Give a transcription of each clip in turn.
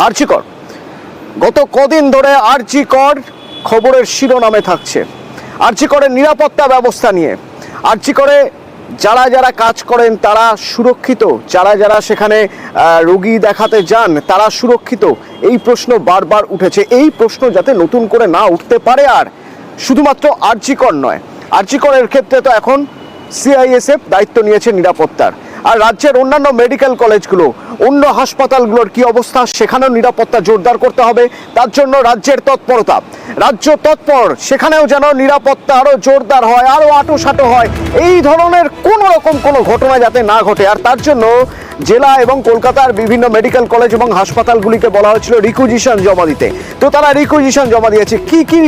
আরজি কর গত কদিন ধরে আরজি কর খবরের শিরোনামে থাকছে। আরজি করের নিরাপত্তা ব্যবস্থা নিয়ে, আরজি করে যারা যারা কাজ করেন তারা সুরক্ষিত, যারা যারা সেখানে রোগী দেখাতে যান তারা সুরক্ষিত, এই প্রশ্ন বারবার উঠেছে। এই প্রশ্ন যাতে নতুন করে না উঠতে পারে, আর শুধুমাত্র আরজি কর নয়, আরজি করের ক্ষেত্রে তো এখন সিআইএসএফ দায়িত্ব নিয়েছে নিরাপত্তার। আর রাজ্যের অন্যান্য মেডিকেল কলেজগুলো, অন্য হাসপাতালগুলোর কি অবস্থা, সেখানেও নিরাপত্তা জোরদার করতে হবে। তার জন্য রাজ্যের তৎপরতা, রাজ্য তৎপর, সেখানেও যেন নিরাপত্তা আরো জোরদার হয়, আরো আঁটোসাঁটো হয়, এই ধরনের কোনো রকম কোনো ঘটনা যাতে না ঘটে। আর তার জন্য জেলা এবং কলকাতার বিভিন্ন মেডিকেল কলেজ এবং হাসপাতালগুলিকে বলা হয়েছিল রিকুইজিশন জমা দিতে। তো তারা রিকুইজিশন জমা দিয়েছে। কি কি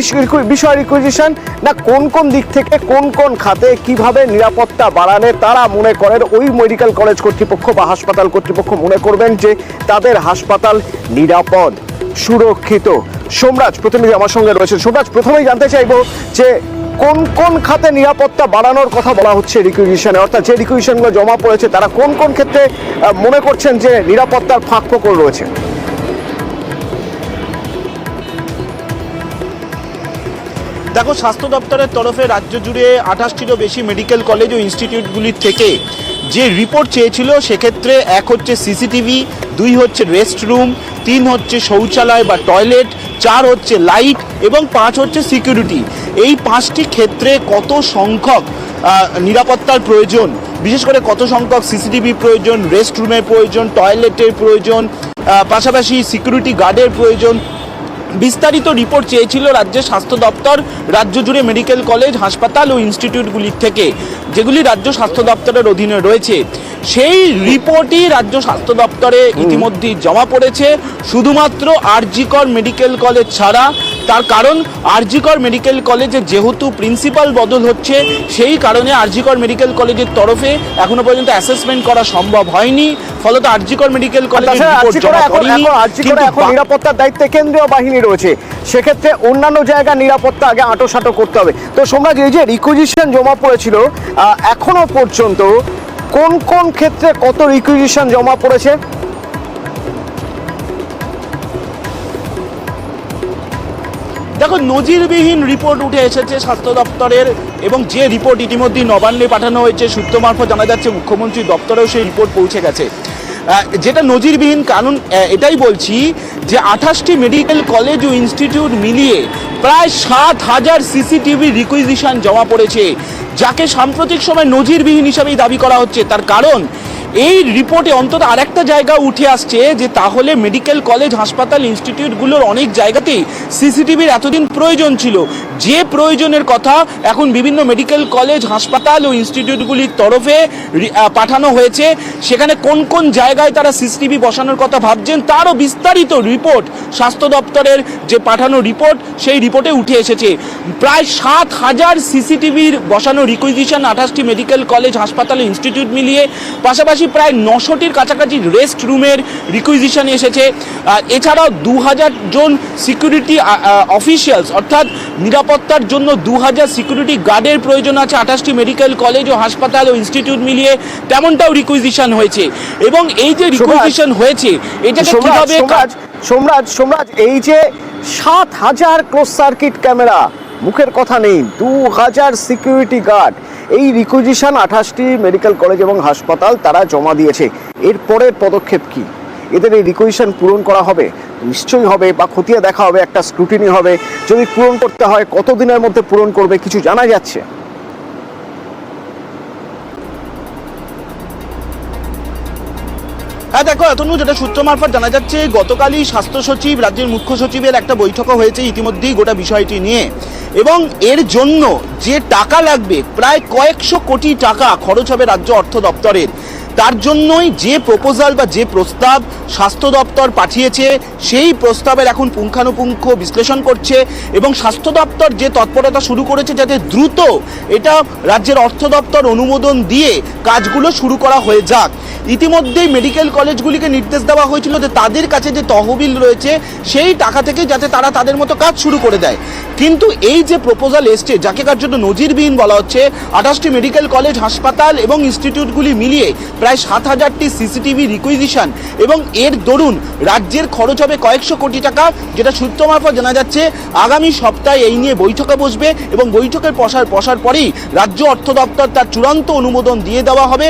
বিষয় রিকুইজিশন? না, কোন কোন দিক থেকে কোন কোন খাতে কিভাবে নিরাপত্তা বাড়ালে তারা মনে করেন, ওই মেডিকেল কলেজ কর্তৃপক্ষ বা হাসপাতাল কর্তৃপক্ষ মনে করবেন যে তাদের হাসপাতাল নিরাপদ, সুরক্ষিত। সোমরাজ প্রতিনিধি আমার সঙ্গে রয়েছে। সোমরাজ, প্রথমেই জানতে চাইবো যে কোন কোন খাতে নিরাপত্তা বাড়ানোর কথা বলা হচ্ছে রিকুইজিশনে, অর্থাৎ যে রিকুইজিশনগুলো জমা পড়েছে তারা কোন কোন ক্ষেত্রে মনে করছেন যে নিরাপত্তার ফাঁকফোকর রয়েছে? দেখো, স্বাস্থ্য দপ্তরের তরফে রাজ্য জুড়ে 28টিরও বেশি মেডিকেল কলেজ ও ইনস্টিটিউটগুলির থেকে যে রিপোর্ট চেয়েছিল, সেক্ষেত্রে 1 হচ্ছে সিসিটিভি, 2 হচ্ছে রেস্টরুম, 3 হচ্ছে শৌচালয় বা টয়লেট, 4 হচ্ছে লাইট এবং 5 হচ্ছে সিকিউরিটি। এই 5টি ক্ষেত্রে কত সংখ্যক নিরাপত্তার প্রয়োজন, বিশেষ করে কত সংখ্যক সিসিটিভি প্রয়োজন, রেস্টরুমের প্রয়োজন, টয়লেটের প্রয়োজন, পাশাপাশি সিকিউরিটি গার্ডের প্রয়োজন, বিস্তারিত রিপোর্ট চেয়েছিল রাজ্যের স্বাস্থ্য দপ্তর রাজ্য জুড়ে মেডিকেল কলেজ, হাসপাতাল ও ইনস্টিটিউটগুলির থেকে, যেগুলি রাজ্য স্বাস্থ্য দপ্তরের অধীনে রয়েছে। সেই রিপোর্টই রাজ্য স্বাস্থ্য দপ্তরে ইতিমধ্যেই জমা পড়েছে, শুধুমাত্র আরজি কর মেডিকেল কলেজ ছাড়া। তার কারণ, আরজি কর মেডিকেল কলেজে যেহেতু প্রিন্সিপাল বদল হচ্ছে, সেই কারণে আরজি কর মেডিকেল কলেজের তরফে এখনো পর্যন্ত অ্যাসেসমেন্ট করা সম্ভব হয়নি। ফলত আরজি কর মেডিকেল কলেজের রিপোর্ট জমা করেনি। এখন নিরাপত্তার দায়িত্বে কেন্দ্রীয় বাহিনী রয়েছে, সেক্ষেত্রে অন্যান্য জায়গায় নিরাপত্তা আগে আঁটোসাঁটো করতে হবে। তো সোমরাজ, এই যে রিকুইজিশন জমা পড়েছিল, এখনো পর্যন্ত কোন কোন ক্ষেত্রে কত রিকুইজিশন জমা পড়েছে? দেখো, নজিরবিহীন রিপোর্ট উঠে এসেছে স্বাস্থ্য দপ্তরের, এবং যে রিপোর্ট ইতিমধ্যেই নবান্নে পাঠানো হয়েছে, সূত্র মারফত জানা যাচ্ছে মুখ্যমন্ত্রী দপ্তরেও সেই রিপোর্ট পৌঁছে গেছে। যেটা নজিরবিহীন, কারণ এটাই বলছি যে 28টি মেডিকেল কলেজ ও ইনস্টিটিউট মিলিয়ে প্রায় 7,000 সিসিটিভি রিকুইজিশন জমা পড়েছে, যাকে সাম্প্রতিক সময় নজিরবিহীন হিসাবেই দাবি করা হচ্ছে। তার কারণ, এই রিপোর্টে অন্তত আরেকটা জায়গা উঠে আসছে যে তাহলে মেডিকেল কলেজ, হাসপাতাল, ইনস্টিটিউটগুলোর অনেক জায়গাতেই সিসিটিভির এতদিন প্রয়োজন ছিল, যে প্রয়োজনের কথা এখন বিভিন্ন মেডিকেল কলেজ, হাসপাতাল ও ইনস্টিটিউটগুলির তরফে পাঠানো হয়েছে। সেখানে কোন কোন জায়গায় তারা সিসিটিভি বসানোর কথা ভাবছেন তারও বিস্তারিত রিপোর্ট স্বাস্থ্য দপ্তরের যে পাঠানো রিপোর্ট, সেই রিপোর্টে উঠে এসেছে। প্রায় 7,000 সিসিটিভির বসানো রিকুইজিশন 28টি মেডিকেল কলেজ, হাসপাতাল, ইনস্টিটিউট মিলিয়ে, পাশাপাশি প্রায় 900টির কাছাকাছি রেস্ট রুমের রিকুইজিশন এসেছে। এছাড়াও 2000 জন সিকিউরিটি অফিসিয়ালস, অর্থাৎ নিরাপত্তার জন্য 2000 সিকিউরিটি গার্ডের প্রয়োজন আছে 28টি মেডিকেল কলেজ ও হাসপাতাল ও ইনস্টিটিউট মিলিয়ে, তেমনটাও রিকুইজিশন হয়েছে। এবং এই যে রিকুইজিশন হয়েছে, এটাকে কিভাবে সোমরাজ, এই যে 7,000 ক্লোজ সার্কিট ক্যামেরা, মুখের কথা নেই, 2000 সিকিউরিটি গার্ড, এই রিকুইজিশন 28টি মেডিকেল কলেজ এবং হাসপাতাল তারা জমা দিয়েছে। এর পরের পদক্ষেপ কি? এদের এই রিকুইজিশন পূরণ করা হবে? নিশ্চয়ই হবে, বা খতিয়ে দেখা হবে, একটা স্ক্রুটিনি হবে। যদি পূরণ করতে হয়, কতদিনের মধ্যে পূরণ করবে, কিছু জানা যাচ্ছে? হ্যাঁ, দেখো এতনু, যেটা সূত্র মারফত জানা যাচ্ছে, গতকালই স্বাস্থ্য সচিব, রাজ্যের মুখ্য সচিবের একটা বৈঠকও হয়েছে ইতিমধ্যেই গোটা বিষয়টি নিয়ে, এবং এর জন্য যে টাকা লাগবে, প্রায় কয়েকশো কোটি টাকা খরচ হবে রাজ্য অর্থ দপ্তরের। তার জন্যই যে প্রপোজাল বা যে প্রস্তাব স্বাস্থ্য দপ্তর পাঠিয়েছে, সেই প্রস্তাবের এখন পুঙ্খানুপুঙ্খ বিশ্লেষণ করছে, এবং স্বাস্থ্য দপ্তর যে তৎপরতা শুরু করেছে যাতে দ্রুত এটা রাজ্যের অর্থ দপ্তর অনুমোদন দিয়ে কাজগুলো শুরু করা হয়ে যাক। ইতিমধ্যেই মেডিকেল কলেজগুলিকে নির্দেশ দেওয়া হয়েছিল যে তাদের কাছে যে তহবিল রয়েছে, সেই টাকা থেকে যাতে তারা তাদের মতো কাজ শুরু করে দেয়। কিন্তু এই যে প্রপোজাল এসছে, যাকে কার জন্য নজিরবিহীন বলা হচ্ছে, 28টি মেডিকেল কলেজ, হাসপাতাল এবং ইনস্টিটিউটগুলি মিলিয়ে প্রায় 7,000টি সিসিটিভি রিকুইজিশন এবং এর দরুন রাজ্যের খরচ হবে কয়েকশো কোটি টাকা, যেটা সূত্র মারফত জানা যাচ্ছে আগামী সপ্তাহে এই নিয়ে বৈঠকে বসবে এবং বৈঠকের বসার পরেই রাজ্য অর্থ দপ্তর তার চূড়ান্ত অনুমোদন দিয়ে দেওয়া হবে।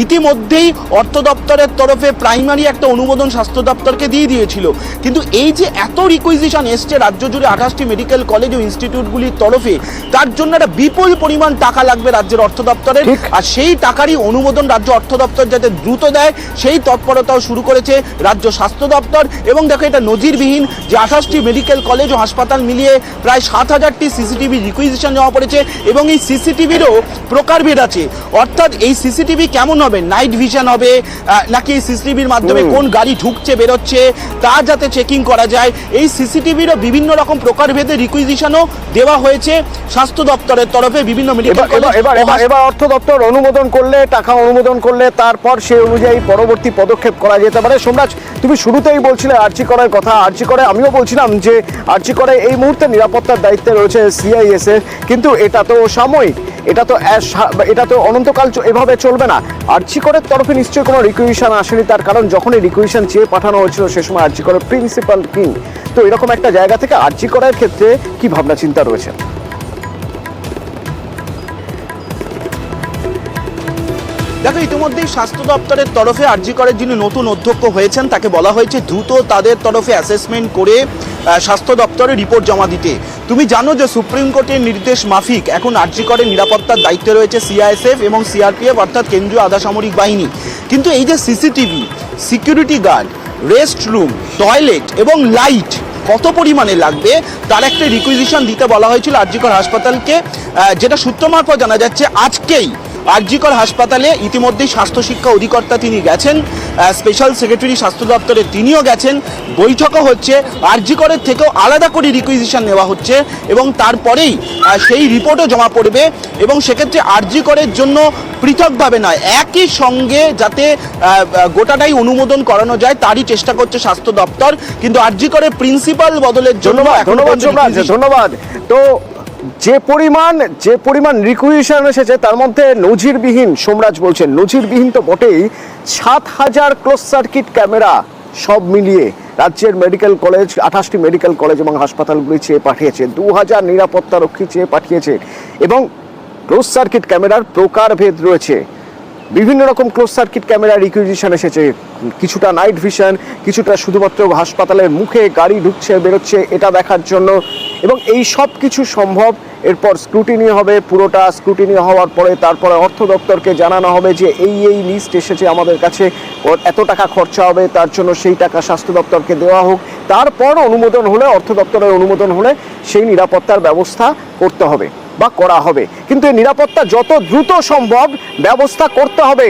ইতিমধ্যেই অর্থ দপ্তরের তরফে প্রাইমারি একটা অনুমোদন স্বাস্থ্য দপ্তরকে দিয়ে দিয়েছিল, কিন্তু এই যে এত রিকুইজিশন এসছে রাজ্য জুড়ে 28টি মেডিকেল কলেজ ও ইনস্টিটিউটগুলির তরফে, তার জন্য একটা বিপুল পরিমাণ টাকা লাগবে রাজ্যের অর্থ দপ্তরের। আর সেই টাকারই অনুমোদন রাজ্য অর্থ দপ্তর যাতে দ্রুত দেয় সেই তৎপরতাও শুরু করেছে রাজ্য স্বাস্থ্য দপ্তর। এবং দেখো, এটা নজিরবিহীন যে 28টি মেডিকেল কলেজ ও হাসপাতাল মিলিয়ে প্রায় 7,000টি সিসিটিভি রিকুইজিশন জমা পড়েছে এবং এই সিসিটিভিরও প্রকারভেদ আছে। অর্থাৎ এই সিসিটিভি কেমন হবে, নাইট ভিশন হবে নাকি এই সিসিটিভির মাধ্যমে কোন গাড়ি ঢুকছে বেরোচ্ছে তা যাতে চেকিং করা যায়, এই সিসিটিভিরও বিভিন্ন রকম প্রকারভেদে রিকুইজিশনও দেওয়া হয়েছে স্বাস্থ্য দপ্তরের তরফে বিভিন্ন মেডিকেল কলেজ। এবার অর্থ দপ্তর অনুমোদন করলে, টাকা অনুমোদন করলে তারপর সেই অনুযায়ী পরবর্তী পদক্ষেপ করা যেতে পারে। সোমরাজ, তুমি শুরুতেই বলছিলে আরজি করের কথা। আরজি করে আমিও বলছিলাম যে আরজি করে এই মুহূর্তে নিরাপত্তার দায়িত্বে রয়েছে সিআইএসএফ, কিন্তু এটা তো সাময়িক, এটা তো অনন্তকাল এভাবে চলবে না। আরজি করের তরফে নিশ্চয়ই কোনো রিকুইজিশন আসেনি, তার কারণ যখনই রিকুইজিশন চেয়ে পাঠানো হয়েছিল সে সময় আরজি করের প্রিন্সিপাল কিং। তো এরকম একটা জায়গা থেকে আরজি করের ক্ষেত্রে কি ভাবনা চিন্তা রয়েছে? দেখো, ইতিমধ্যেই স্বাস্থ্য দপ্তরের তরফে আরজি করের যিনি নতুন অধ্যক্ষ হয়েছেন তাকে বলা হয়েছে দ্রুত তাদের তরফে অ্যাসেসমেন্ট করে স্বাস্থ্য দপ্তরে রিপোর্ট জমা দিতে। তুমি জানো যে সুপ্রিম কোর্টের নির্দেশ মাফিক এখন আরজি করের নিরাপত্তার দায়িত্বে রয়েছে সিআইএসএফ এবং সিআরপিএফ অর্থাৎ কেন্দ্রীয় আধা সামরিক বাহিনী। কিন্তু এই যে CCTV, security guard, rest room, toilet এবং লাইট কত পরিমাণে লাগবে তার একটা রিকুইজিশন দিতে বলা হয়েছিল আরজি কর হাসপাতালকে, যেটা সূত্র মারফত জানা যাচ্ছে আজকেই আরজি কর হাসপাতালে ইতিমধ্যেই স্বাস্থ্য শিক্ষা অধিকর্তা তিনি গেছেন, স্পেশাল সেক্রেটারি স্বাস্থ্য দপ্তরে তিনিও গেছেন, বৈঠকও হচ্ছে, আরজি করের থেকেও আলাদা করে রিকুইজিশন নেওয়া হচ্ছে এবং তারপরেই সেই রিপোর্টও জমা পড়বে এবং সেক্ষেত্রে আরজি করের জন্য পৃথকভাবে নয়, একই সঙ্গে যাতে গোটাটাই অনুমোদন করানো যায় তারই চেষ্টা করছে স্বাস্থ্য দপ্তর। কিন্তু আরজি করের প্রিন্সিপাল বদলের জন্য ধন্যবাদ। তো যে পরিমাণ রিকুইজিশন এসেছে তার মধ্যে নজিরবিহীন, সোমরাজ বলছেন নজিরবিহীন তো বটেই, 7,000 ক্লোজ সার্কিট ক্যামেরা সব মিলিয়ে রাজ্যের মেডিকেল কলেজ, 28টি মেডিকেল কলেজ এবং হাসপাতালগুলি চেয়ে পাঠিয়েছে, 2,000 নিরাপত্তা রক্ষী চেয়ে পাঠিয়েছে এবং ক্লোজ সার্কিট ক্যামেরার প্রকারভেদ রয়েছে। বিভিন্ন রকম ক্লোজ সার্কিট ক্যামেরা রিকুইজিশন এসেছে, কিছুটা নাইট ভিশন, কিছুটা শুধুমাত্র হাসপাতালের মুখে গাড়ি ঢুকছে বেরোচ্ছে এটা দেখার জন্য। এবং এই সব কিছু সম্ভব, এরপর স্ক্রুটিনি হবে, পুরোটা স্ক্রুটিনি হওয়ার পরে তারপরে অর্থ দপ্তরকে জানানো হবে যে এই লিস্ট এসেছে আমাদের কাছে, এত টাকা খরচা হবে, তার জন্য সেই টাকা স্বাস্থ্য দপ্তরকে দেওয়া হোক, তারপর অনুমোদন হলে, অর্থ দপ্তরের অনুমোদন হলে সেই নিরাপত্তার ব্যবস্থা করতে হবে বা করা হবে। কিন্তু এই নিরাপত্তা যত দ্রুত সম্ভব ব্যবস্থা করতে হবে।